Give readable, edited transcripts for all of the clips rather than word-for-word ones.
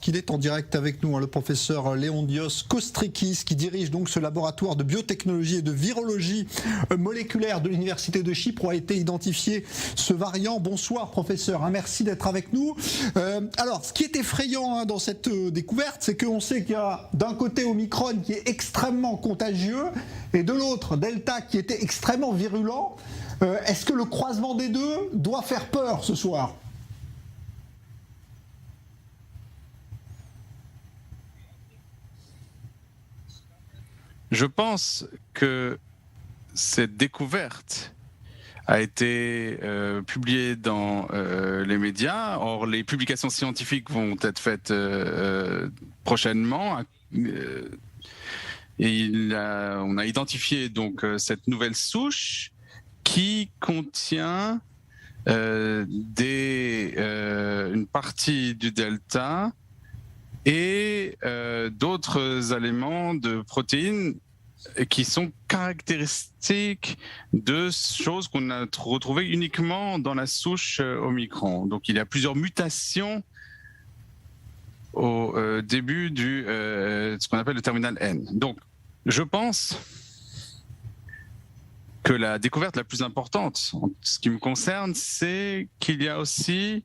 Qu'il est en direct avec nous, le professeur Leondios Kostrekis, qui dirige donc ce laboratoire de biotechnologie et de virologie moléculaire de l'Université de Chypre, où a été identifié ce variant. Bonsoir professeur, merci d'être avec nous. Alors, ce qui est effrayant dans cette découverte, c'est qu'on sait qu'il y a d'un côté Omicron qui est extrêmement contagieux, et de l'autre Delta qui était extrêmement virulent. Est-ce que le croisement des deux doit faire peur ce soir ? Je pense que cette découverte a été publiée dans les médias. Or, les publications scientifiques vont être faites prochainement. On a identifié donc cette nouvelle souche qui contient une partie du delta et d'autres éléments de protéines qui sont caractéristiques de choses qu'on a retrouvées uniquement dans la souche Omicron. Donc il y a plusieurs mutations au début de ce qu'on appelle le terminal N. Donc je pense que la découverte la plus importante en ce qui me concerne, c'est qu'il y a aussi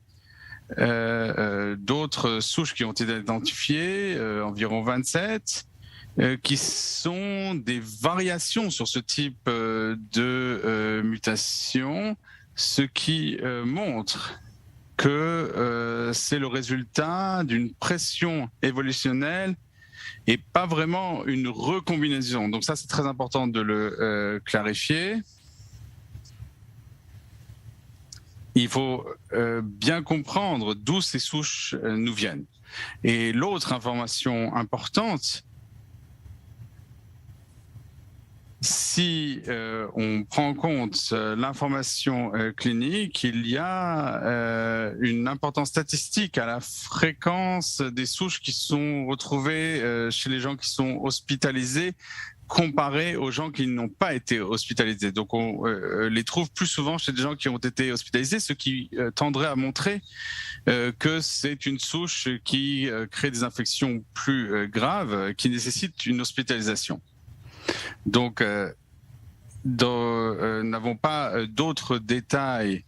d'autres souches qui ont été identifiées, environ 27, qui sont des variations sur ce type de mutation, ce qui montre que c'est le résultat d'une pression évolutionnelle et pas vraiment une recombinaison. Donc ça, c'est très important de le clarifier. Il faut bien comprendre d'où ces souches nous viennent. Et l'autre information importante, si on prend en compte l'information clinique, il y a une importance statistique à la fréquence des souches qui sont retrouvées chez les gens qui sont hospitalisés, comparé aux gens qui n'ont pas été hospitalisés. Donc on les trouve plus souvent chez des gens qui ont été hospitalisés, ce qui tendrait à montrer que c'est une souche qui crée des infections plus graves, qui nécessitent une hospitalisation. Donc n'avons pas d'autres détails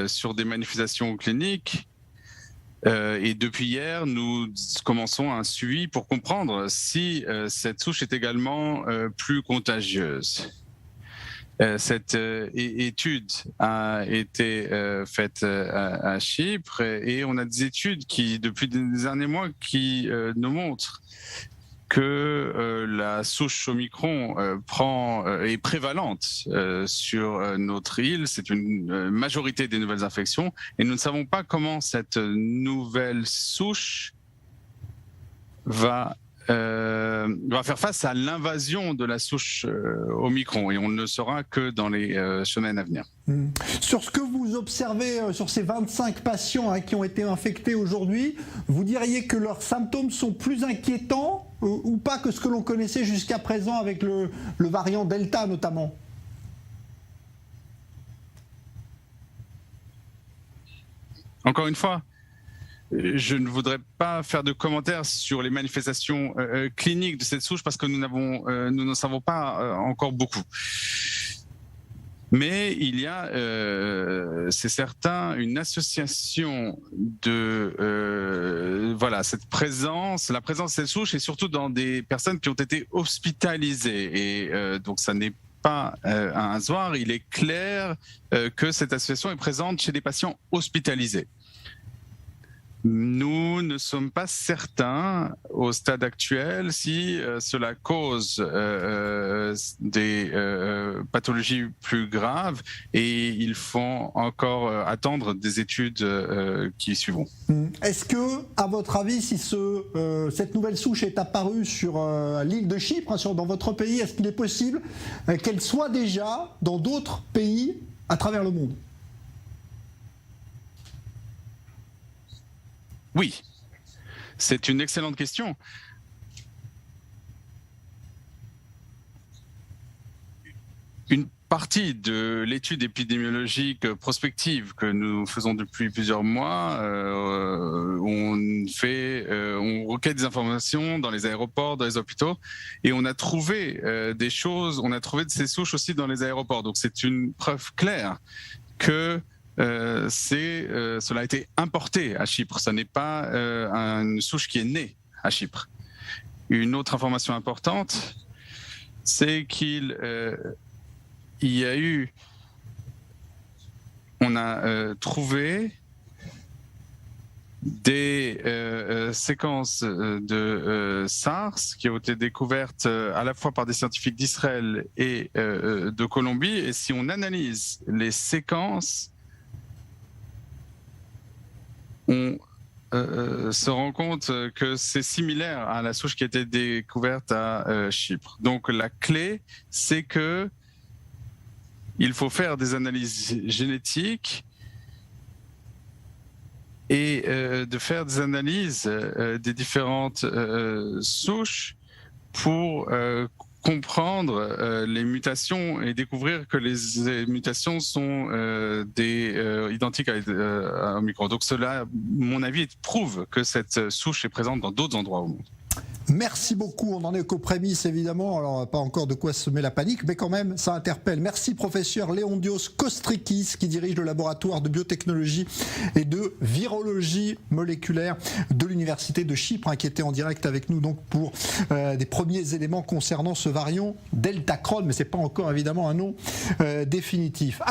sur des manifestations cliniques. Et depuis hier, nous commençons un suivi pour comprendre si cette souche est également plus contagieuse. Cette étude a été faite à Chypre et on a des études qui, depuis des derniers mois, qui nous montrent que la souche Omicron est prévalente sur notre île. C'est une majorité des nouvelles infections et nous ne savons pas comment cette nouvelle souche va faire face à l'invasion de la souche Omicron et on ne le saura que dans les semaines à venir. Sur ce que vous observez sur ces 25 patients qui ont été infectés aujourd'hui, vous diriez que leurs symptômes sont plus inquiétants ou pas que ce que l'on connaissait jusqu'à présent avec le variant Delta notamment ? Encore une fois, je ne voudrais pas faire de commentaires sur les manifestations cliniques de cette souche parce que nous n'en savons pas encore beaucoup. Mais il y a, c'est certain, une association de cette présence, la présence de cette souche, et surtout dans des personnes qui ont été hospitalisées. Et donc, ça n'est pas un hasard. Il est clair que cette association est présente chez des patients hospitalisés. Nous ne sommes pas certains au stade actuel si cela cause des pathologies plus graves et il faut encore attendre des études qui suivront. Est-ce que, à votre avis, si cette nouvelle souche est apparue sur l'île de Chypre, dans votre pays, est-ce qu'il est possible qu'elle soit déjà dans d'autres pays à travers le monde ? Oui, c'est une excellente question. Une partie de l'étude épidémiologique prospective que nous faisons depuis plusieurs mois. On recueille des informations dans les aéroports, dans les hôpitaux, et on a trouvé des choses, on a trouvé de ces souches aussi dans les aéroports. Donc c'est une preuve claire que cela a été importé à Chypre. Ça n'est pas une souche qui est née à Chypre. Une autre information importante, c'est on a trouvé des séquences de SARS qui ont été découvertes à la fois par des scientifiques d'Israël et de Colombie. Et si on analyse les séquences, on se rend compte que c'est similaire à la souche qui a été découverte à Chypre. Donc la clé, c'est que il faut faire des analyses génétiques et de faire des analyses des différentes souches pour comprendre les mutations et découvrir que les mutations sont identiques à Omicron. Donc cela, à mon avis, prouve que cette souche est présente dans d'autres endroits au monde. Merci beaucoup, on n'en est qu'aux prémices évidemment, alors pas encore de quoi semer la panique, mais quand même ça interpelle. Merci professeur Leondios Kostrakis qui dirige le laboratoire de biotechnologie et de virologie moléculaire de l'université de Chypre, qui était en direct avec nous donc pour des premiers éléments concernant ce variant Deltacron, mais c'est pas encore évidemment un nom définitif.